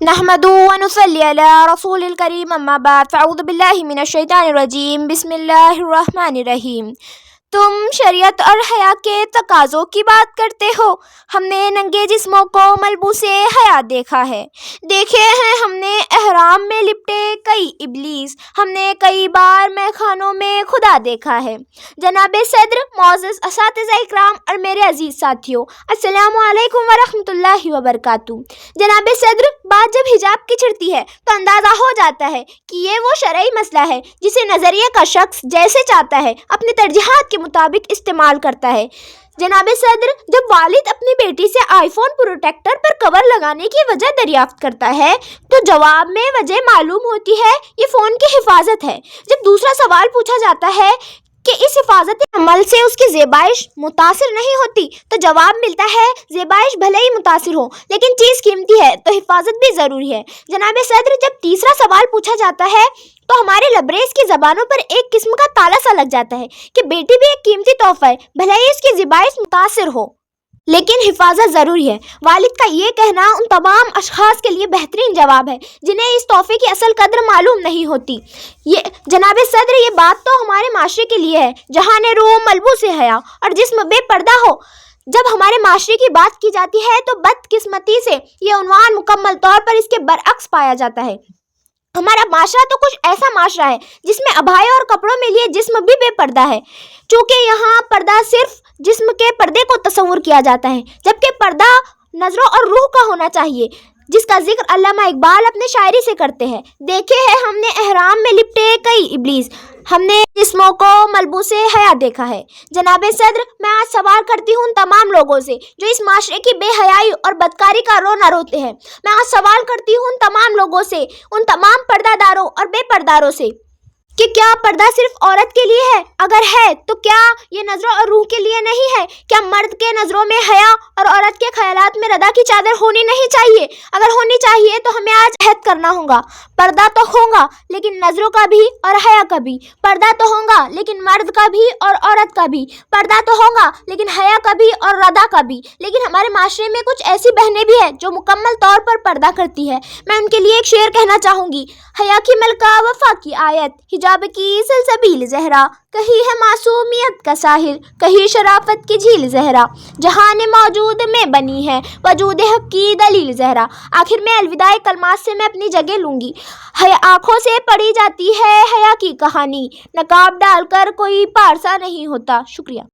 नहमदुहु व नुसल्ली अला रसूलिल करीम अम्मा बाद फ़अऊज़ु बिल्लाहि मिनश शैतानिर रजीम बिस्मिल्लाहिर रहमानिर रहीम। तुम शरीयत और हया के तकाज़ों की बात करते हो। हमने नंगे जिस्मों को मलबूसे हया देखा है। देखे हैं हमने एहराम में लिपटे कई इब्लीस। हमने कई बार मैखानों में खुदा देखा है। जनाबे सद्र, मौअज़्ज़ज़ असातिज़ा इकराम और मेरे अजीज़ साथियों, अस्सलामु अलैकुम व रहमतुल्लाहि व बरकातुहू। जनाबे सद्र, बात जब हिजाब की छिड़ती है तो अंदाज़ा हो जाता है कि ये वो शरई मसला है जिसे नज़रिए का शख्स जैसे चाहता है अपनी तरजीहात के मुताबिक इस्तेमाल करता है। जनाबे सद्र, जब वालिद अपनी बेटी से आईफोन प्रोटेक्टर पर कवर लगाने की वजह दरियाफ्त करता है तो जवाब में वजह मालूम होती है ये फ़ोन की हिफाजत है। जब दूसरा सवाल पूछा जाता है कि इस हिफाजत अमल से उसकी ज़ेबाइश मुतासिर नहीं होती तो जवाब मिलता है ज़ेबाइश भले ही मुतासिर हो लेकिन चीज़ कीमती है तो हिफाजत भी ज़रूरी है। जनाबे सद्र, जब तीसरा सवाल पूछा जाता है तो हमारे लबरेज की ज़बानों पर एक किस्म का ताला सा लग जाता है कि बेटी भी एक कीमती तोहफ़ा है, भले ही इसकी ज़ेबाइश मुतासिर हो लेकिन हिफाजत ज़रूरी है। वालिद का ये कहना उन तमाम अशख़ास के लिए बेहतरीन जवाब है जिन्हें इस तोहफ़े की असल कदर मालूम नहीं होती। ये जनाबे सद्र, ये बात तो हमारे माशरे के लिए है जहाँ ने रूह मलबूसे हया और जिस्म बेपर्दा हो। जब हमारे माशरे की बात की जाती है तो बदकिस्मती से ये उन्वान मुकम्मल तौर पर इसके बरअक्स पाया जाता है। हमारा माशरा तो कुछ ऐसा माशरा है जिसमें अबाया और कपड़ों में लिए जिस्म भी बेपर्दा है। चूँकि यहाँ पर्दा सिर्फ जिस्म के पर्दे को तस्वुर किया जाता है जबकि पर्दा नज़रों और रूह का होना चाहिए, जिसका जिक्र अल्लामा इकबाल अपने शायरी से करते हैं। देखे हैं हमने एहराम में लिपटे कई इब्लीस। हमने जिस्मों को मलबूसे हया देखा है। जनाबे सद्र, मैं आज सवाल करती हूँ उन तमाम लोगों से जो इस माशरे की बेहयाई और बदकारी का रोना रोते हैं। मैं आज सवाल करती हूँ उन तमाम लोगों से, उन तमाम पर्दादारों और बेपर्दारों से कि क्या पर्दा सिर्फ औरत के लिए है? अगर है तो क्या ये नज़रों और रूह के लिए नहीं है? क्या मर्द के नज़रों में हया और औरत के ख्यालात में रदा की चादर होनी नहीं चाहिए? अगर होनी चाहिए तो हमें आज अहद करना होगा। पर्दा तो होगा लेकिन नज़रों का भी और हया का भी। पर्दा तो होगा लेकिन मर्द का भी और औरत का भी। पर्दा तो होगा लेकिन हया का भी और रदा का भी। लेकिन हमारे माशरे में कुछ ऐसी बहनें भी हैं जो मुकम्मल तौर पर पर्दा करती है। मैं उनके लिए एक शेर कहना चाहूँगी। हया की मलका वफा की आयत, हिजाब की सलसबील ज़हरा, कहीं है मासूमियत का साहिल, कहीं शराफत की झील ज़हरा, जहान मौजूद में बनी है वजूद हक की दलील ज़हरा। आखिर में अलविदाई कलमात से मैं अपनी जगह लूँगी। आँखों से पढ़ी जाती है हया की कहानी, नकाब डालकर कोई पारसा नहीं होता। शुक्रिया।